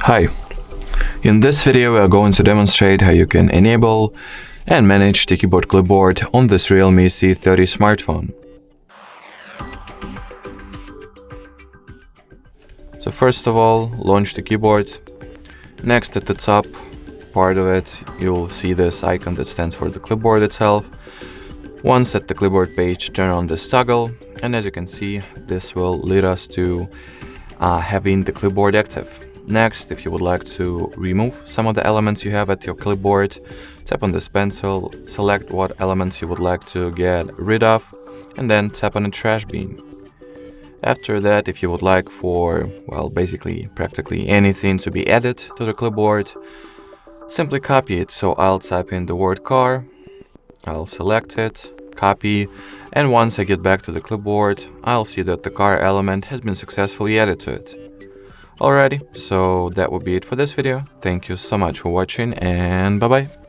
Hi, in this video we are going to demonstrate how you can enable and manage the keyboard clipboard on this REALME C30 smartphone. So first of all, launch the keyboard. Next, at the top part of it, you'll see this icon that stands for the clipboard itself. Once at the clipboard page, turn on this toggle, and as you can see, this will lead us to having the clipboard active. Next, if you would like to remove some of the elements you have at your clipboard, tap on this pencil, select what elements you would like to get rid of, and then tap on the trash bin. After that, if you would like for, well, basically practically anything to be added to the clipboard, simply copy it. So I'll type in the word car, I'll select it, copy, and once I get back to the clipboard, I'll see that the car element has been successfully added to it. Alrighty, so that would be it for this video. Thank you so much for watching, and bye bye.